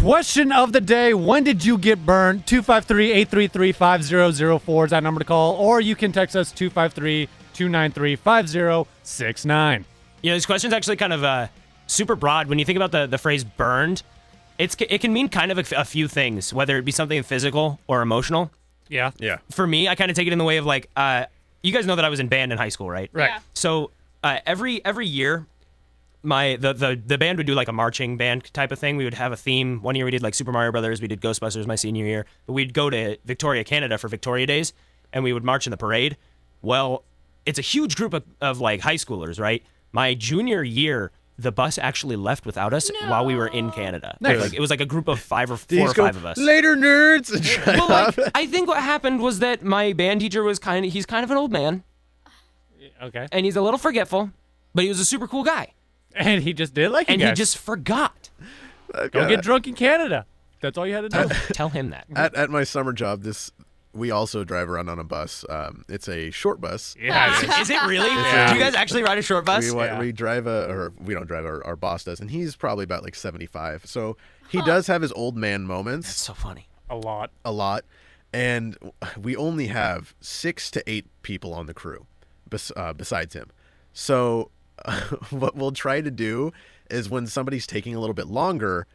Question of the day, when did you get burned? 253-833-5004 is that number to call, or you can text us 253-293-5069. This question's actually kind of super broad. When you think about the phrase burned, it can mean kind of a few things, whether it be something physical or emotional. Yeah. For me, I kind of take it in the way of like, you guys know that I was in band in high school, right? Right. Yeah. So every year, the band would do like a marching band type of thing. We would have a theme. One year we did like Super Mario Brothers. We did Ghostbusters my senior year. But we'd go to Victoria, Canada for Victoria Days, and we would march in the parade. Well, it's a huge group of like high schoolers, right? My junior year, the bus actually left without us while we were in Canada. Nice. Like, it was like a group of four or five of us. Later, nerds. Well, like, I think what happened was that my band teacher was he's kind of an old man, Okay. and he's a little forgetful, but he was a super cool guy. And he just did like you And guys. he just forgot. Go get drunk in Canada. That's all you had to do. Tell him that. At my summer job, we also drive around on a bus. It's a short bus. Yeah. Is it really? Yeah. Do you guys actually ride a short bus? We drive we don't drive, our boss does, and he's probably about like 75. So he does have his old man moments. That's so funny. A lot. And we only have 6 to 8 people on the crew besides him. So what we'll try to do is when somebody's taking a little bit longer,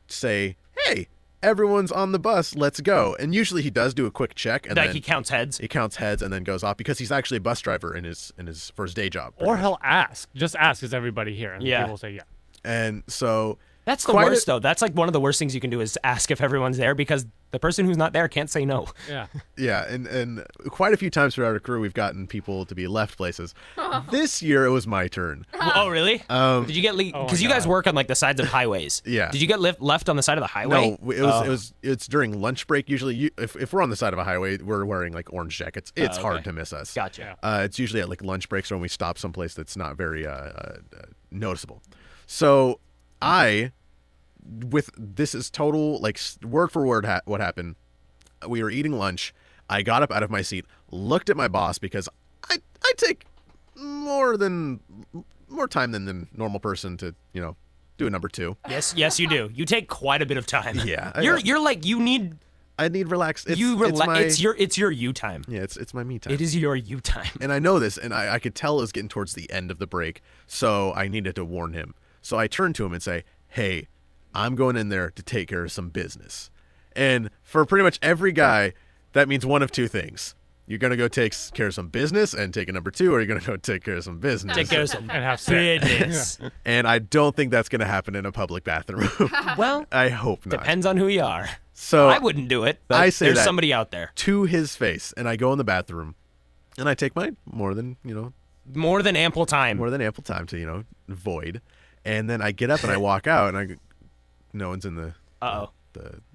say, hey, everyone's on the bus, let's go. And usually he does do a quick check, and Like then he counts heads. He counts heads and then goes off because he's actually a bus driver in his first day job. Or he'll ask. Just ask, is everybody here? And Yeah. people will say yeah. And so That's the worst, though. That's like one of the worst things you can do is ask if everyone's there, because the person who's not there can't say no. Yeah. yeah, and quite a few times throughout our crew, we've gotten people to be left places. This year, it was my turn. Oh, really? Did you get because you guys work on like the sides of highways? Yeah. Did you get left on the side of the highway? No, it's during lunch break. Usually, if we're on the side of a highway, we're wearing like orange jackets. It's hard to miss us. Gotcha. It's usually at like lunch breaks or when we stop someplace that's not very noticeable. So this is total like word for word what happened. We were eating lunch. I got up out of my seat, looked at my boss because I take more time than the normal person to do a number 2. Yes, you do. You take quite a bit of time. Yeah, You're like you need. I need relax. It's your you time. Yeah, it's my me time. It is your you time. And I know this, and I could tell it was getting towards the end of the break, so I needed to warn him. So I turned to him and say, hey, I'm going in there to take care of some business. And for pretty much every guy, that means one of two things. You're going to go take care of some business and take a number 2, or you're going to go take care of some business. Take care of some And have sex. business. And I don't think that's going to happen in a public bathroom. Well, I hope not. depends on who you are. So I wouldn't do it, but I say there's that somebody out there. to his face, and I go in the bathroom, and I take my more than Ample time. to void. And then I get up and I walk out, and no one's in the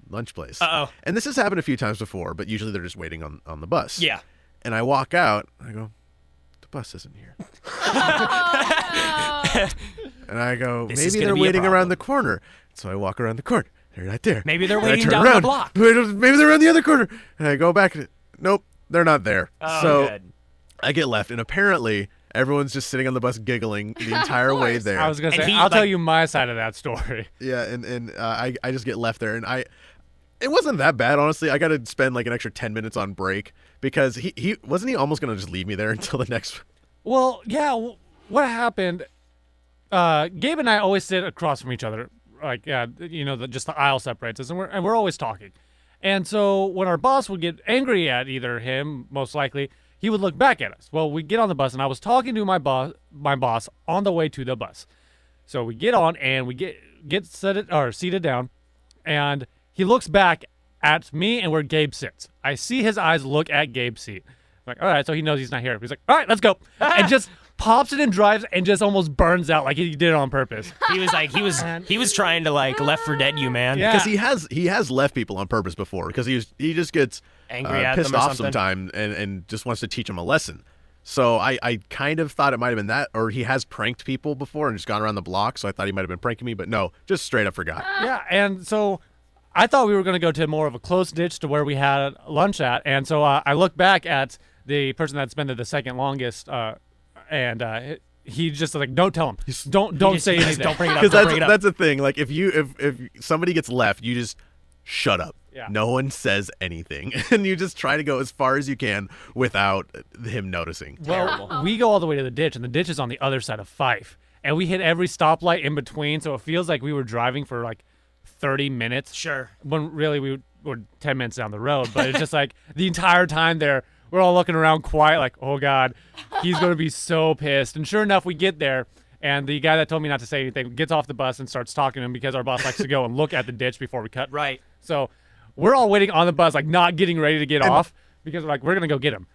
lunch place. And this has happened a few times before, but usually they're just waiting on the bus. Yeah. And I walk out, and I go, the bus isn't here. And I go, This is maybe gonna they're be a waiting around problem. the corner. So I walk around the corner. They're not there. Maybe they're And I waiting turn down the around. block. Maybe they're around the other corner. And I go back. Nope, they're not there. Oh, so good. I get left, and apparently everyone's just sitting on the bus giggling the entire way there. I was going to And say, he, I'll tell like- you my side of that story. Yeah, and I just get left there, and it wasn't that bad, honestly. I got to spend like an extra 10 minutes on break because he wasn't he almost going to just leave me there until the next. Well, yeah, what happened, Gabe and I always sit across from each other. Like, just the aisle separates us, and we're always talking. And so when our boss would get angry at either him, most likely, he would look back at us. Well, we get on the bus, and I was talking to my boss on the way to the bus. So we get on, and we get seated down, and he looks back at me and where Gabe sits. I see his eyes look at Gabe's seat. I'm like, all right, so he knows he's not here. He's like, all right, let's go. And just pops it and drives and just almost burns out like he did it on purpose. He was trying to like Left 4 Dead you, man. Yeah. Because he has left people on purpose before because he just gets Angry at pissed them or off something. sometime and just wants to teach them a lesson. So I kind of thought it might have been that, or he has pranked people before and just gone around the block, so I thought he might have been pranking me, but no, just straight up forgot. Yeah, and so I thought we were going to go to more of a close ditch to where we had lunch at, and so I looked back at the person that's been there the second longest, and he just like, don't tell him. Don't say anything. Don't bring it up. Because that's the thing. Like if somebody gets left, you just shut up. Yeah. No one says anything, and you just try to go as far as you can without him noticing. Well, we go all the way to the ditch, and the ditch is on the other side of Fife, and we hit every stoplight in between, so it feels like we were driving for like 30 minutes. Sure. When really we were 10 minutes down the road, but it's just like the entire time there, we're all looking around quiet, like, oh God, he's going to be so pissed. And sure enough, we get there, and the guy that told me not to say anything gets off the bus and starts talking to him because our boss likes to go and look at the ditch before we cut. Right. So we're all waiting on the bus, like not getting ready to get off because we're like, we're going to go get him.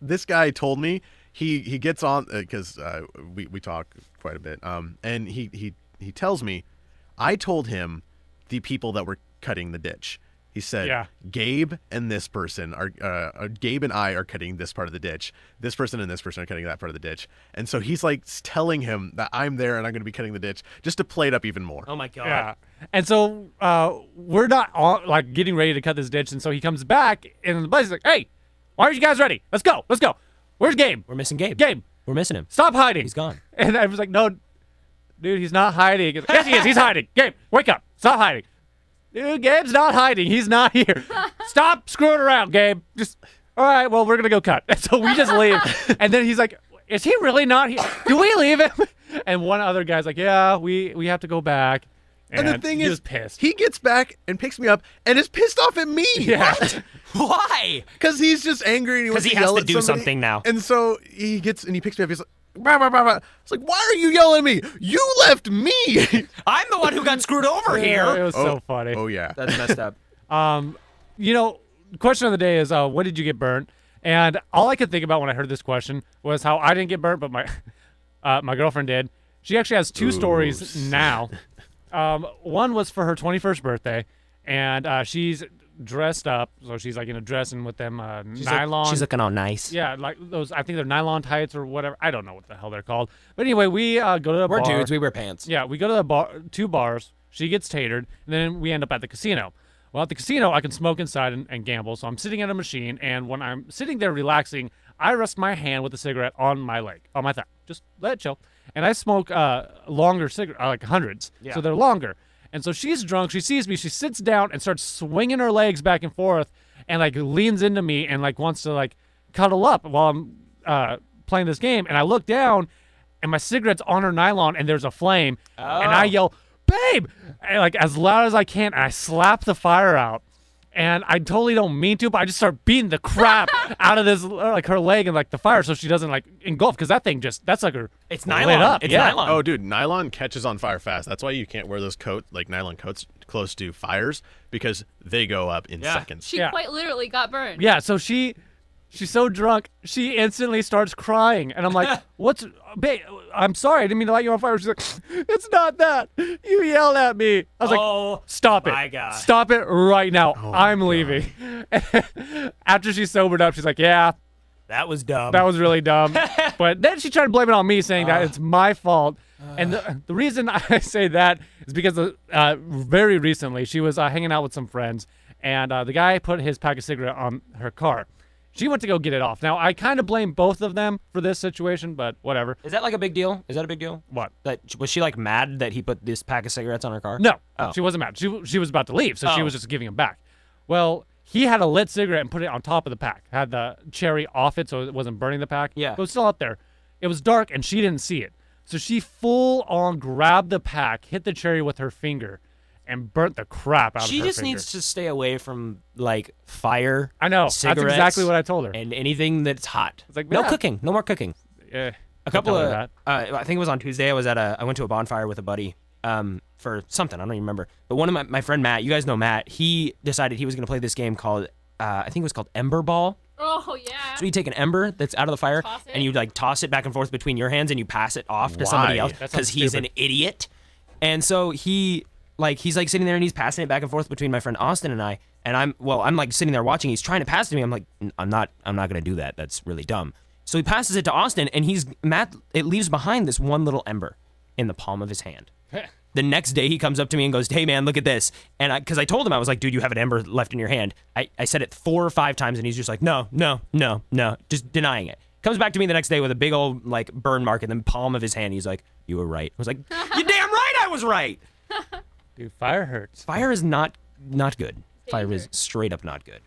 This guy told me he gets on because we talk quite a bit. And he tells me, I told him the people that were cutting the ditch. He said, Yeah. Gabe and this person are Gabe and I are cutting this part of the ditch. This person and this person are cutting that part of the ditch. And so he's like telling him that I'm there and I'm going to be cutting the ditch just to play it up even more. Oh my God. Yeah. And so we're not all, like getting ready to cut this ditch. And so he comes back and the buddy's like, hey, why aren't you guys ready? Let's go. Where's Gabe? We're missing Gabe. Gabe, We're missing him. stop hiding. He's gone. And I was like, no, dude, he's not hiding. He goes, yes, he is. He's hiding. Gabe, wake up. Stop hiding. Dude, Gabe's not hiding. He's not here. Stop screwing around, Gabe. Just, all right, well, we're going to go cut. And so we just leave. And then he's like, is he really not here? Do we leave him? And one other guy's like, yeah, we have to go back. And the thing he is, was pissed. he gets back and picks me up and is pissed off at me. Yeah. Why? Because he's just angry and he wants to he has yell to at do somebody. something now. And so he gets and he picks me up. He's like, bah, bah, bah, bah. It's like, why are you yelling at me? You left me. I'm the one who got screwed over It here. was so funny. Oh yeah. That's messed up. You know, question of the day is, when did you get burnt? And all I could think about when I heard this question was how I didn't get burnt, but my girlfriend did. She actually has two stories now. One was for her 21st birthday, and she's dressed up, so she's like in a dress and with them nylon. She's looking all nice. Yeah, like those. I think they're nylon tights or whatever. I don't know what the hell they're called. But anyway, we go to the We're bar. dudes. We wear pants. Yeah, we go to the bar, 2 bars. She gets tatered, and then we end up at the casino. Well, at the casino, I can smoke inside and gamble, so I'm sitting at a machine, and when I'm sitting there relaxing, I rest my hand with a cigarette on my leg, on my thigh. Just let it chill. And I smoke longer cigarettes, like hundreds, so they're longer. And so she's drunk, she sees me, she sits down and starts swinging her legs back and forth and, like, leans into me and, like, wants to, like, cuddle up while I'm playing this game. And I look down, and my cigarette's on her nylon, and there's a flame. And I yell, babe, and, like, as loud as I can, and I slap the fire out. And I totally don't mean to, but I just start beating the crap out of this, like, her leg and, like, the fire so she doesn't, like, engulf, because that thing just, that's like her. It's lit nylon. up. It's Yeah. nylon. Oh, dude, nylon catches on fire fast. That's why you can't wear those nylon coats close to fires because they go up in seconds. She Yeah. quite literally got burned. Yeah, so she's so drunk, she instantly starts crying. And I'm like, babe, I'm sorry, I didn't mean to light you on fire. She's like, it's not that. You yelled at me. I was Oh, like, stop it. my God. Stop it right now. I'm leaving. After she sobered up, she's like, yeah, That was dumb. that was really dumb. But then she tried to blame it on me, saying that it's my fault. And the reason I say that is because very recently she was hanging out with some friends, and the guy put his pack of cigarette on her car. She went to go get it off. Now, I kind of blame both of them for this situation, but whatever. Is that like a big deal? Is that a big deal? What? Was she like mad that he put this pack of cigarettes on her car? No, Oh. she wasn't mad. She was about to leave, so she Oh. was just giving him back. Well, he had a lit cigarette and put it on top of the pack. Had the cherry off it so it wasn't burning the pack. Yeah. But it was still out there. It was dark, and she didn't see it. So she full on grabbed the pack, hit the cherry with her finger, and burnt the crap out of her She just finger. needs to stay away from like fire. I know. Cigarettes, That's exactly what I told her. And anything that's hot. It's like, no yeah. cooking. No more cooking. Yeah. A couple tell her of I think it was on Tuesday. I went to a bonfire with a buddy for something. I don't even remember. But one of my friend Matt, you guys know Matt, he decided he was going to play this game called I think it was called Ember Ball. Oh, yeah. So you take an ember that's out of the fire Toss it. and you like toss it back and forth between your hands and you pass it off to somebody Why? else That because sounds he's stupid. an idiot. And so he's like sitting there and he's passing it back and forth between my friend Austin and I. And I'm like sitting there watching. He's trying to pass it to me. I'm like, I'm not going to do that. That's really dumb. So he passes it to Austin and it leaves behind this one little ember in the palm of his hand. The next day he comes up to me and goes, hey man, look at this. And because I told him, I was like, dude, you have an ember left in your hand. I said it 4 or 5 times and he's just like, no, just denying it. Comes back to me the next day with a big old like burn mark in the palm of his hand. He's like, "You were right." I was like, "You damn right, I was right." Dude, fire hurts. Fire is not good. Fire is straight up not good.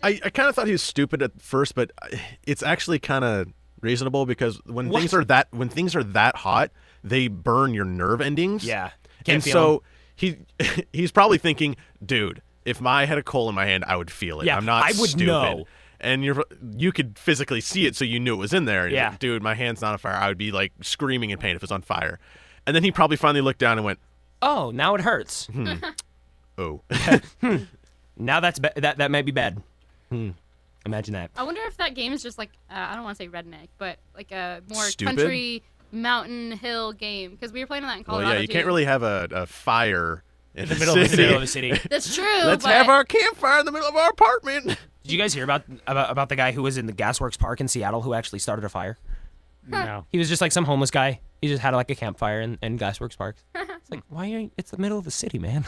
I kind of thought he was stupid at first, but it's actually kind of reasonable because when What? things are that hot, they burn your nerve endings. Yeah. And so he's probably thinking, dude, if I had a coal in my hand, I would feel it. Yeah, I'm not I would stupid. know. And you could physically see it, so you knew it was in there. And you're Yeah. like, dude, my hand's not on fire. I would be like screaming in pain if it was on fire. And then he probably finally looked down and went, Oh, now it hurts. oh. Now that might be bad. Imagine that. I wonder if that game is just like I don't want to say redneck, but like a more Stupid? country mountain hill game because we were playing that in Well, Colorado. yeah, you can't really have a fire in the Middle of the city. That's true. Let's but have our campfire in the middle of our apartment. Did you guys hear about the guy who was in the Gasworks Park in Seattle who actually started a fire? No. He was just like some homeless guy. He just had like a campfire in Gasworks Park. It's like, why are you? It's the middle of the city, man.